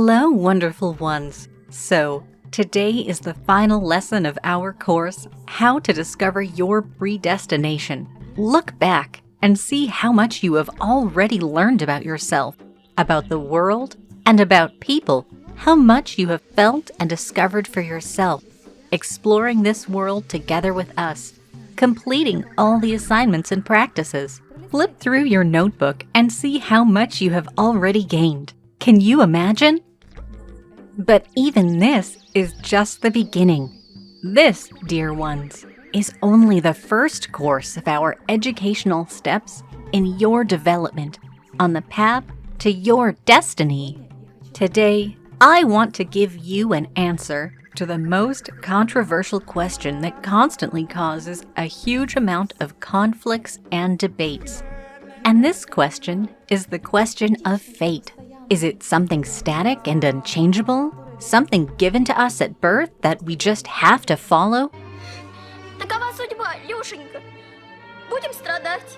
Hello, wonderful ones. So, today is the final lesson of our course, How to Discover Your Predestination. Look back and see how much you have already learned about yourself, about the world, and about people, how much you have felt and discovered for yourself, exploring this world together with us, completing all the assignments and practices. Flip through your notebook and see how much you have already gained. Can you imagine? But even this is just the beginning. This, dear ones, is only the first course of our educational steps in your development on the path to your destiny. Today, I want to give you an answer to the most controversial question that constantly causes a huge amount of conflicts and debates. And this question is the question of fate. Is it something static and unchangeable? Something given to us at birth that we just have to follow? Такова судьба, Люшенька. Будем страдать.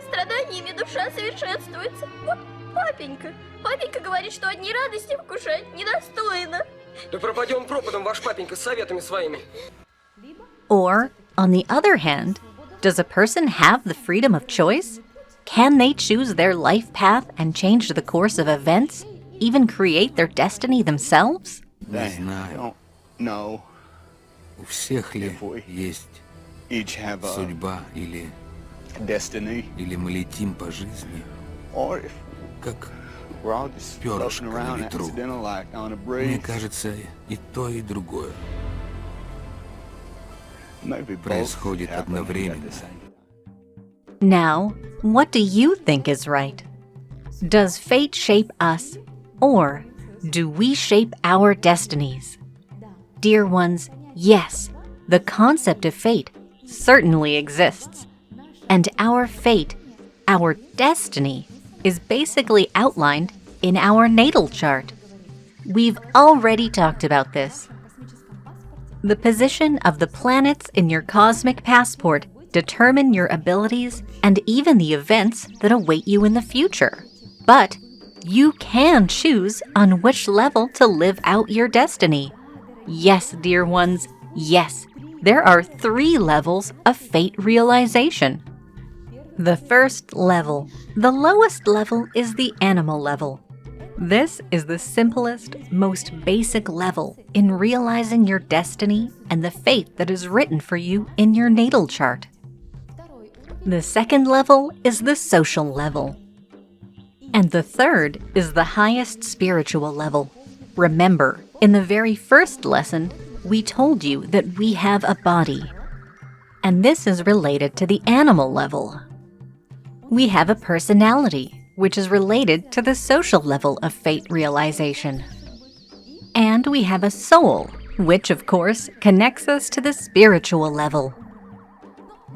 Страданиями душа совершенствуется. Вот папенька. Папенька говорит, что одни радости вкушать недостойно. Да пропадем пропадом, ваш папенька, с советами своими. Or, on the other hand, does a person have the freedom of choice? Can they choose their life path and change the course of events, even create their destiny themselves? Не знаю, No. у всех ли есть Each have a судьба или destiny, мы летим по жизни, or if как we're all just Перышко floating на around ветру. accidental like on a мне breeze. кажется, и то, и другое Maybe both происходит happening at одновременно. the same. Now, what do you think is right? Does fate shape us, or do we shape our destinies? Dear ones, yes, the concept of fate certainly exists. And our fate, our destiny, is basically outlined in our natal chart. We've already talked about this. The position of the planets in your cosmic passport determine your abilities and even the events that await you in the future. But you can choose on which level to live out your destiny. Yes, dear ones, yes, there are 3 levels of fate realization. The first level, the lowest level, is the animal level. This is the simplest, most basic level in realizing your destiny and the fate that is written for you in your natal chart. The second level is the social level. And the third is the highest spiritual level. Remember, in the very first lesson, we told you that we have a body. And this is related to the animal level. We have a personality, which is related to the social level of fate realization. And we have a soul, which of course connects us to the spiritual level.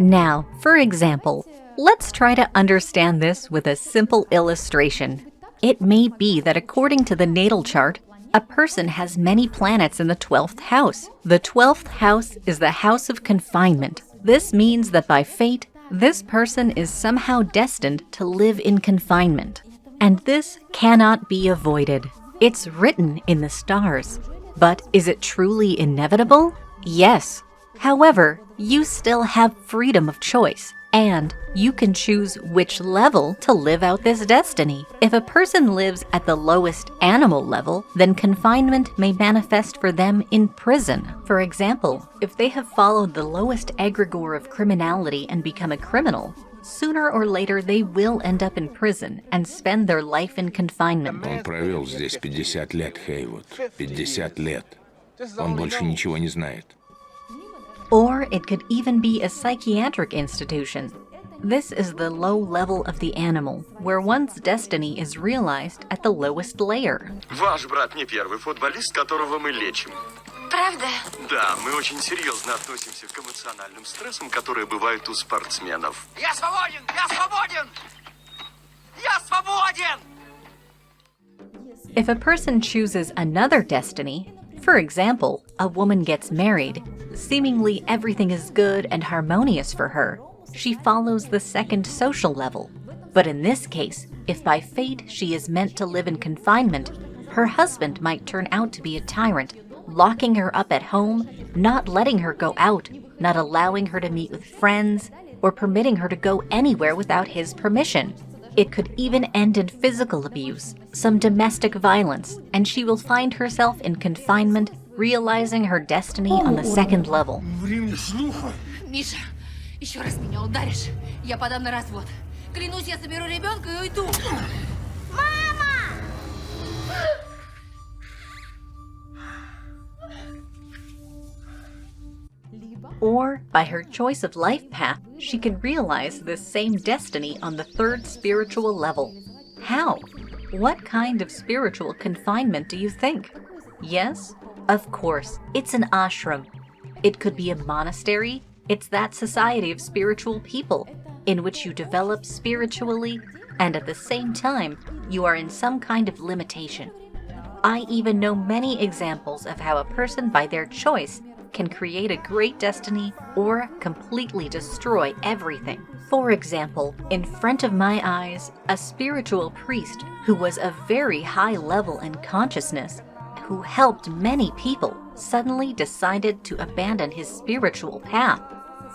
Now, for example, let's try to understand this with a simple illustration. It may be that according to the natal chart, a person has many planets in the 12th house. The 12th house is the house of confinement. This means that by fate, this person is somehow destined to live in confinement. And this cannot be avoided. It's written in the stars. But is it truly inevitable? Yes. However, you still have freedom of choice, and you can choose which level to live out this destiny. If a person lives at the lowest animal level, then confinement may manifest for them in prison. For example, if they have followed the lowest egregore of criminality and become a criminal, sooner or later they will end up in prison and spend their life in confinement. Он провел здесь 50 лет, Хейвуд. 50 лет. Он больше ничего не знает. Or it could even be a psychiatric institution. This is the low level of the animal, where one's destiny is realized at the lowest layer. Ваш брат не первый футболист, которого мы лечим. Правда? Да, мы очень серьезно относимся к эмоциональным стрессам, которые бывают у спортсменов. Я свободен! Я свободен! Я свободен! If a person chooses another destiny, for example, a woman gets married, seemingly everything is good and harmonious for her, she follows the second social level. But in this case, if by fate she is meant to live in confinement, Her husband might turn out to be a tyrant, locking her up at home, not letting her go out, not allowing her to meet with friends, or permitting her to go anywhere without his permission. It could even end in physical abuse, some domestic violence, and she will find herself in confinement, realizing her destiny on the second level. Миша, еще раз меня ударишь, я подам на развод. Клянусь, я соберу ребенка и уйду. Or, by her choice of life path, she can realize this same destiny on the third spiritual level. How? What kind of spiritual confinement do you think? Yes, of course, it's an ashram. It could be a monastery. It's that society of spiritual people in which you develop spiritually and at the same time you are in some kind of limitation. I even know many examples of how a person by their choice can create a great destiny or completely destroy everything. For example, in front of my eyes, a spiritual priest who was of very high level in consciousness, who helped many people, suddenly decided to abandon his spiritual path.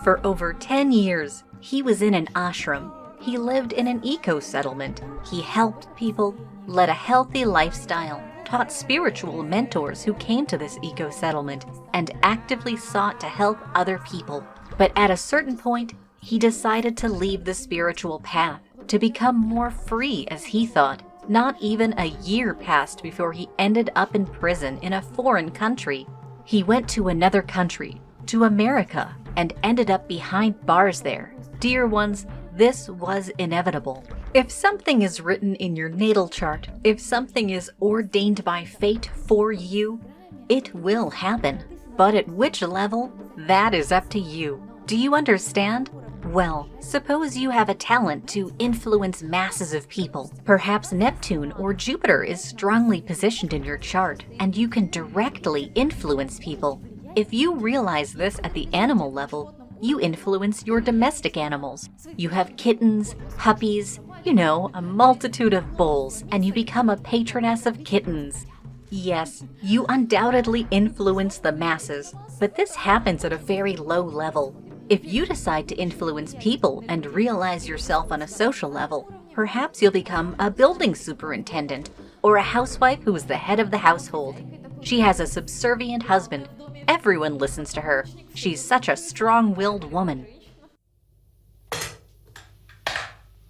For over 10 years, he was in an ashram. He lived in an eco-settlement. He helped people, led a healthy lifestyle, taught spiritual mentors who came to this eco-settlement, and actively sought to help other people. But at a certain point, he decided to leave the spiritual path, to become more free as he thought. Not even a year passed before he ended up in prison in a foreign country. He went to another country, to America, and ended up behind bars there. Dear ones, this was inevitable. If something is written in your natal chart, if something is ordained by fate for you, it will happen. But at which level? That is up to you. Do you understand? Well, suppose you have a talent to influence masses of people. Perhaps Neptune or Jupiter is strongly positioned in your chart, and you can directly influence people. If you realize this at the animal level, you influence your domestic animals. You have kittens, puppies, a multitude of bulls, and you become a patroness of kittens. Yes, you undoubtedly influence the masses, but this happens at a very low level. If you decide to influence people and realize yourself on a social level, perhaps you'll become a building superintendent or a housewife who is the head of the household. She has a subservient husband. Everyone listens to her. She's such a strong-willed woman.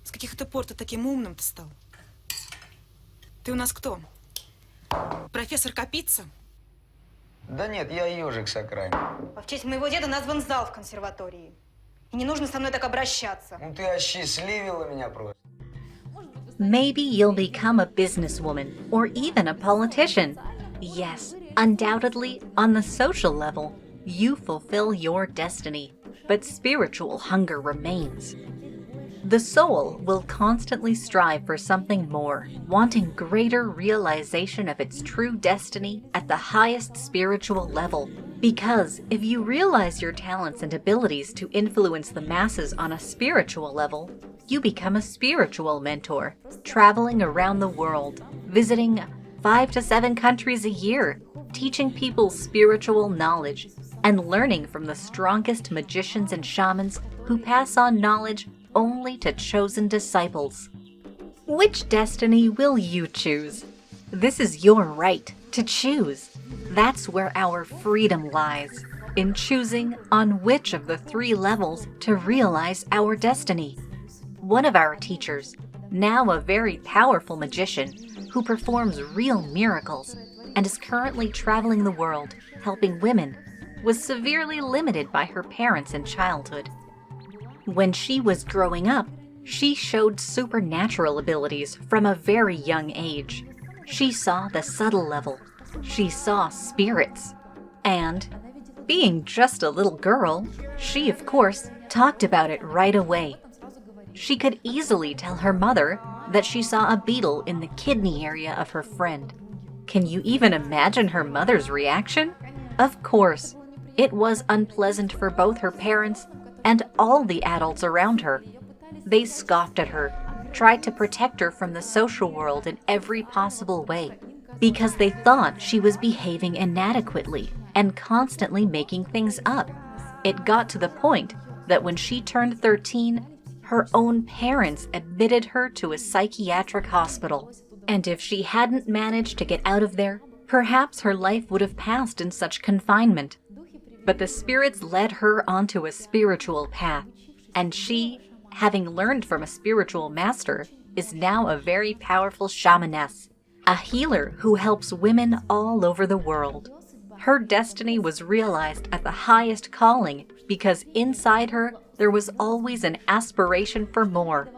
С каких это пор ты таким умным-то стал? Ты у нас кто? Профессор Капица? Да нет, я ежик с окраины. В честь моего деда назван зал в консерватории. И не нужно со мной так обращаться. Ну ты осчастливила меня просто. Maybe you'll become a businesswoman or even a politician. Yes, undoubtedly, on the social level, you fulfill your destiny, but spiritual hunger remains. The soul will constantly strive for something more, wanting greater realization of its true destiny at the highest spiritual level. Because if you realize your talents and abilities to influence the masses on a spiritual level, you become a spiritual mentor, traveling around the world, visiting 5 to 7 countries a year, teaching people spiritual knowledge, and learning from the strongest magicians and shamans who pass on knowledge only to chosen disciples. Which destiny will you choose? This is your right to choose. That's where our freedom lies, in choosing on which of the 3 levels to realize our destiny. One of our teachers, now a very powerful magician who performs real miracles and is currently traveling the world helping women, was severely limited by her parents in childhood. When she was growing up, she showed supernatural abilities from a very young age. She saw the subtle level. She saw spirits. And, being just a little girl, she, of course, talked about it right away. She could easily tell her mother that she saw a beetle in the kidney area of her friend. Can you even imagine her mother's reaction? Of course, it was unpleasant for both her parents and all the adults around her. They scoffed at her, tried to protect her from the social world in every possible way. because they thought she was behaving inadequately and constantly making things up. It got to the point that when she turned 13, her own parents admitted her to a psychiatric hospital. And if she hadn't managed to get out of there, perhaps her life would have passed in such confinement. But the spirits led her onto a spiritual path, and she, having learned from a spiritual master, is now a very powerful shamaness, a healer who helps women all over the world. Her destiny was realized at the highest calling because inside her there was always an aspiration for more.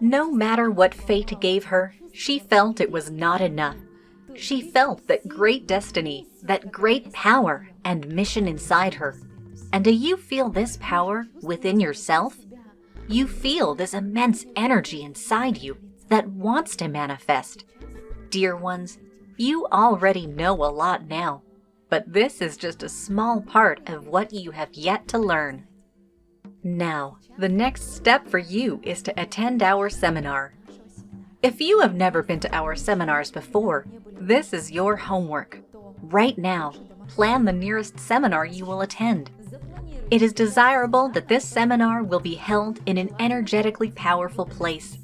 No matter what fate gave her, she felt it was not enough. She felt that great destiny, that great power and mission inside her. And do you feel this power within yourself? You feel this immense energy inside you that wants to manifest. Dear ones, you already know a lot now, but this is just a small part of what you have yet to learn. Now, the next step for you is to attend our seminar. If you have never been to our seminars before, this is your homework. Right now, plan the nearest seminar you will attend. It is desirable that this seminar will be held in an energetically powerful place.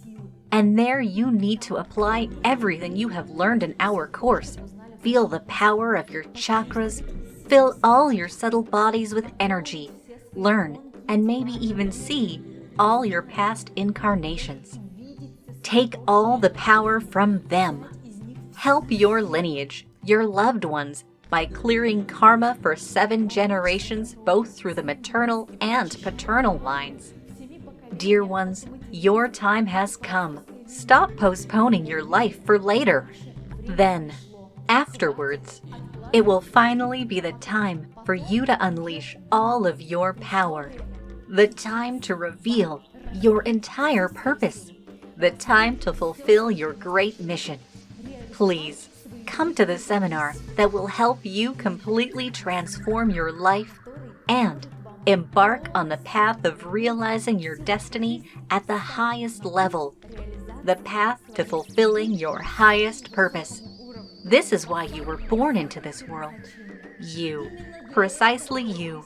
And there you need to apply everything you have learned in our course. Feel the power of your chakras. Fill all your subtle bodies with energy. Learn and maybe even see all your past incarnations. Take all the power from them. Help your lineage, your loved ones, by clearing karma for 7 generations, both through the maternal and paternal lines. Dear ones, your time has come. Stop postponing your life for later. Then, afterwards, it will finally be the time for you to unleash all of your power. The time to reveal your entire purpose. The time to fulfill your great mission. Please, come to the seminar that will help you completely transform your life and embark on the path of realizing your destiny at the highest level. The path to fulfilling your highest purpose. This is why you were born into this world. You, precisely you,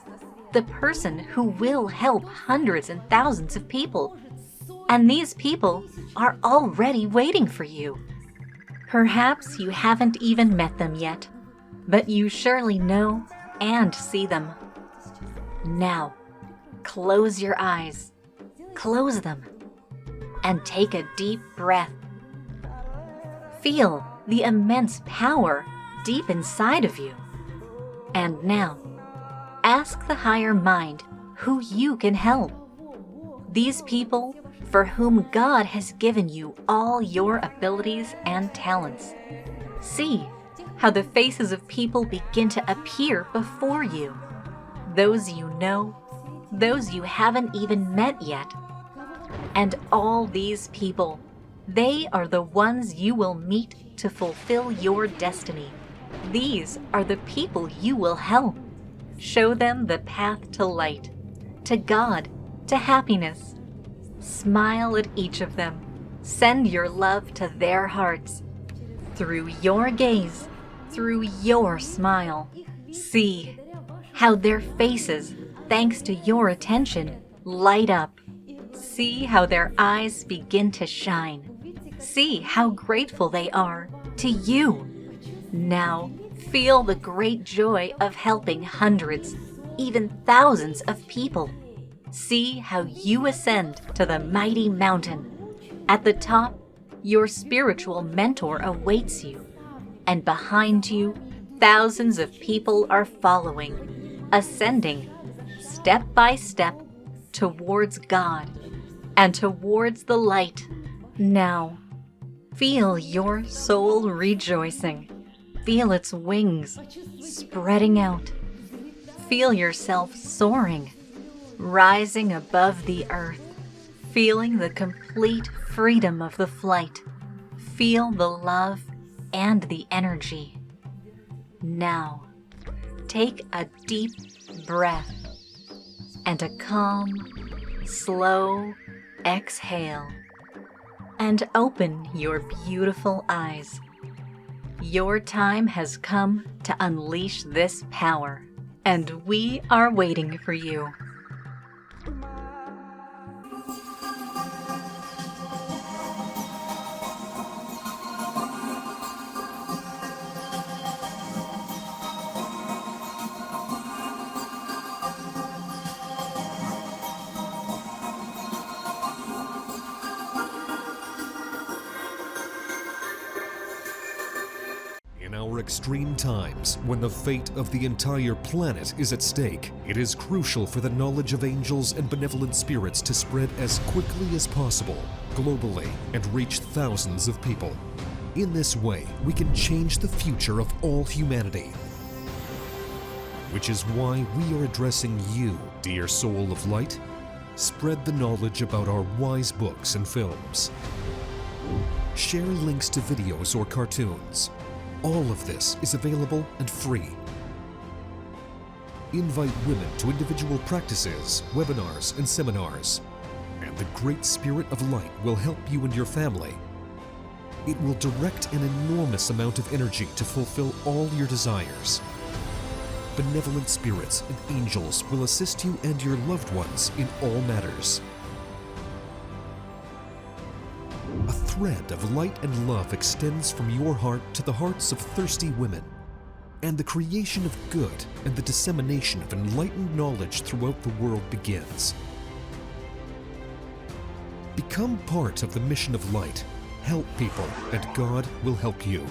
the person who will help hundreds and thousands of people. And these people are already waiting for you. Perhaps you haven't even met them yet, but you surely know and see them. Now, close your eyes. Close them. And take a deep breath. Feel the immense power deep inside of you. And now, ask the higher mind who you can help. These people for whom God has given you all your abilities and talents. See how the faces of people begin to appear before you. Those you know, those you haven't even met yet. And all these people, they are the ones you will meet to fulfill your destiny. These are the people you will help. Show them the path to light, to God, to happiness. Smile at each of them. Send your love to their hearts. Through your gaze, through your smile, see how their faces, thanks to your attention, light up. See how their eyes begin to shine. See how grateful they are to you. Now, feel the great joy of helping hundreds, even thousands of people. See how you ascend to the mighty mountain. At the top, your spiritual mentor awaits you. And behind you, thousands of people are following, ascending, step by step, towards God and towards the light. Now, feel your soul rejoicing. Feel its wings spreading out. Feel yourself soaring, rising above the earth, feeling the complete freedom of the flight. Feel the love and the energy. Now, take a deep breath and a calm, slow exhale, and open your beautiful eyes. Your time has come to unleash this power, and we are waiting for you. In our extreme times, when the fate of the entire planet is at stake, it is crucial for the knowledge of angels and benevolent spirits to spread as quickly as possible, globally, and reach thousands of people. In this way, we can change the future of all humanity. Which is why we are addressing you, dear soul of light. Spread the knowledge about our wise books and films. Share links to videos or cartoons. All of this is available and free. Invite women to individual practices, webinars, and seminars. And the Great Spirit of Light will help you and your family. It will direct an enormous amount of energy to fulfill all your desires. Benevolent spirits and angels will assist you and your loved ones in all matters. A thread of light and love extends from your heart to the hearts of thirsty women, and the creation of good and the dissemination of enlightened knowledge throughout the world begins. Become part of the mission of light, help people, and God will help you.